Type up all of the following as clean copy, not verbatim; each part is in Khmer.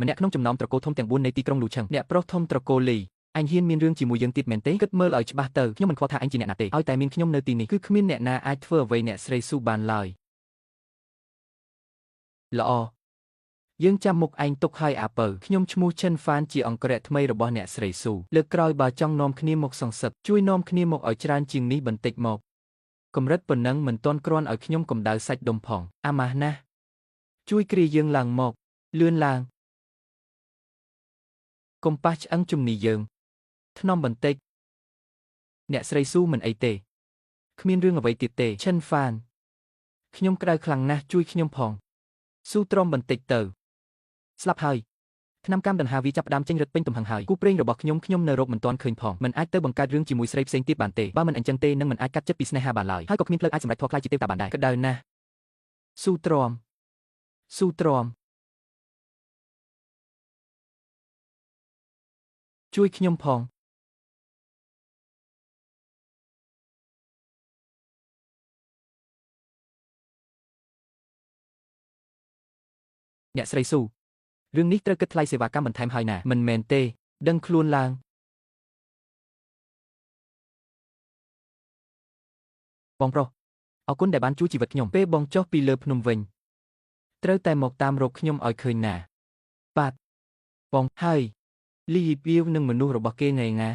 ម្នាក់ក្នុងចំណោមត្រកូលធំទាំង4នៃទីក្រុងលូឆឹងអ្នកប្រុសធំត្រកូលលីអញហ៊ានមានរឿងជាមួយយើងទៀតមែនទេគិតមើលឲ្យច្បាស់ទៅខ្ញុំមិនខ្វល់ថាអញជាអ្នកណាទេឲ្យតែមានខ្ញុំនៅទីនេះគឺគ្មានអ្នកណាអាចធ្វើអ្វីអ្នកស្រីស៊ូបានឡើយល្អយើងចាំមុខឯងទុកឲ្យអាពៅខ្ញុំឈ្មោះឈិនហ្វានជាអង្គរៈថ្មីរបស់អ្នកស្រីស៊ូលើកក្រោយបើចង់នាំគ្នាមកសងសឹកជួយនាំគ្នាមកឲ្យច្រើនជាងនេះបន្តិចមកកម្រិតប៉ុណ្ណឹងមិនទាន់គ្រាន់ឲ្យខ្ញុំកម្ដៅសាច់ដុំផងអាម៉ាស់ណាស់ជួយគ្រាយើងឡើងមកលឿនឡើងកុំប៉ះឆ្អឹងជំនីយើងថ្នមបន្តិចអ្នកស្រីស៊ូមិនអីទេគ្មានរឿងអ្វីទៀតទេឈិនហ្វានខ្ញុំក្តៅខ្លាំងណាស់ជួយខ្ញុំផងស៊ូទ្រាំបន្តិចទៅស្លាប់ហើយឆ្នាំកម្មដង្ហាវីចាប់ផ្ដើមចេញរឹតពេញទំហឹងហើយគូព្រេងរបស់ខ្ញុំនៅរកមិនទាន់ឃើញផងមិនអាចទៅបង្កើតរឿងជាមួយស្រីផ្សេងទៀតបានទេបើមិនអញ្ចឹងទេនឹងមិនអាចកាត់ចិត្តពីស្នេហាបានឡើយហើយក៏គ្មានផ្លូវអាចសម្រេចធေါ်ខ្លាចជាទេវតាបានដែរក្តៅណាស់ស៊ូទ្រាំជួយខ្ញុំផងអ្នកស្រីស៊ូរឿងនេះត្រូវគិតថ្លៃសេវាកម្មបន្ថែមហើយណាមិនមែនទេដឹងខ្លួនឡើងបងប្រុសអរគុណដែលបានជួយជីវិតខ្ញុំពេលបងចុះពីលើភ្នំវិញត្រូវតែមកតាមរកខ្ញុំឲ្យឃើញណាបាទបងហើយលីពីវនិងមនុស្សរបស់គេថ្ងៃណា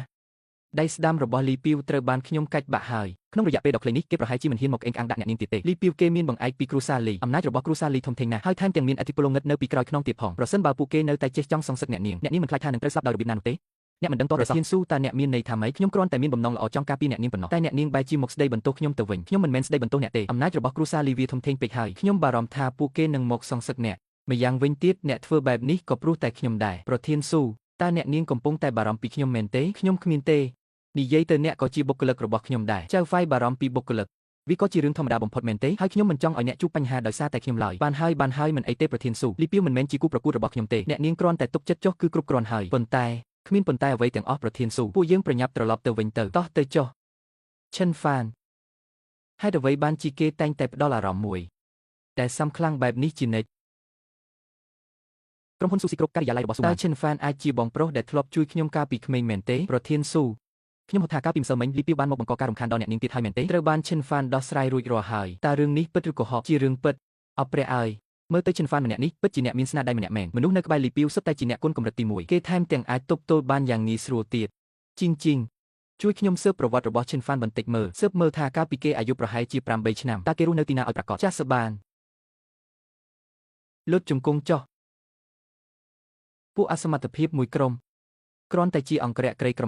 ដៃស្ដាំរបស់លីពីវត្រូវបានខ្ញុំកាច់បាក់ហើយក្នុងរយៈពេលដ៏ខ្លីនេះគេប្រហែលជាមិនហ៊ានមកអេងអាងដាក់អ្នកនាងទៀតទេលីពីវគេមានបង្អែកពីគ្រួសារលីអំណាចរបស់គ្រួសារលីធំធេងណាស់ហើយថែមទាំងមានឥទ្ធិពលងឹតនៅពីក្រោយខ្នងទៀតផងប្រសិនបើពួកគេនៅតែចេះចង់សងសឹកអ្នកនាងមិនខ្លាចថានឹងត្រូវស្លាប់ដោយរបៀបណានោះទេអ្នកមិនដឹងតរសហ៊ានស៊ូតើអ្នកមានន័យថាម៉េចខ្ញុំគ្រាន់តែមានបំណងល្អចង់ការពារអ្នកនាងប៉ុណ្ណោះតែអ្នកនាងបែរជាមកស្ដីបន្ទោសខ្ញុំទៅវិញខ្ញុំមិនមែនស្ដីបន្ទោសអ្នកទេអំណាចរបស់គ្រួសារលីវាធំធេងពេកហើយខ្ញុំបារម្ភថាពួកគេនឹងមកសងសឹកអ្នកម្យ៉ាងវិញទៀតអ្នកធ្វើបែបនេះក៏ព្រោះតែខ្ញុំដែរប្រធានស៊ូតើអ្នកនាងកំពុងតែបារម្ភពីខ្ញុំមែនទេខ្ញុំគ្មានទេនិយាយទៅអ្នកក៏ជាបុគ្គលិករបស់ខ្ញុំដែរចៅហ្វាយបារម្ភពីបុគ្គលិកវាក៏ជារឿងធម្មតាបំផុតមែនទេហើយខ្ញុំមិនចង់ឲ្យអ្នកជួបបញ្ហាដោយសារតែខ្ញុំឡើយបានហើយមិនអីទេប្រធានស៊ូលីពីវមិនមែនជាគូប្រកួតរបស់ខ្ញុំទេអ្នកនាងគ្រាន់តែទុកចិត្តចុះគឺគ្រប់គ្រាន់ហើយប៉ុន្តែគ្មានប៉ុន្តែអ្វីទាំងអស់ប្រធានស៊ូពួកយើងប្រញាប់ត្រឡប់ទៅវិញទៅតោះទៅចុះឈិនហ្វានហេតុអ្វីបានជាគេតែងតែផ្ដល់អារម្មណ៍មួយតែសំខ្លាំងបែបនេះជានិច្ចក្រុមហ៊ុនស៊ូស៊ីគ្រប់ការិយាល័យរបស់ស៊ូតើឈិនហ្វានអាចជាបងប្រុសដែលធ្លាប់ជួយខ្ញុំកាលពីក្មេងមែនទេប្រធានស៊ូខ្ញុំហៅថាកាលពីម្សិលមិញលីពីវបានមកបង្កការរំខានដល់អ្នកនាងទៀតហើយមែនទេត្រូវបានឈិនហ្វានដោះស្រាយរួចរាល់ហើយតើរឿងនេះពិតឬក៏ហកជារឿងពិតអបព្រះអើយមើលទៅឈិនហ្វានម្នាក់នេះពិតជាអ្នកមានស្នាដៃម្នាក់មែនមនុស្សនៅក្បែរលីពីវសុទ្ធតែជាអ្នកគុណកម្រិតទី1គេថែមទាំងអាចទប់ទល់បានយ៉ាងងាយស្រួលទៀតជីងជួយខ្ញុំស៊ើបប្រវត្តិរបស់ឈិនហ្វានបន្តិចមើលស៊ើបមើលថាកាលពីគេអាយុប្រហែលជា8ឆ្នាំតើគេរស់នៅទីណាឲ្យប្រាកដចាស់សបានលុតជង្គង់ចុះពួកអសមត្ថភាពមួយក្រុមគ្រាន់តែជាអង្គរៈក្រីក្រ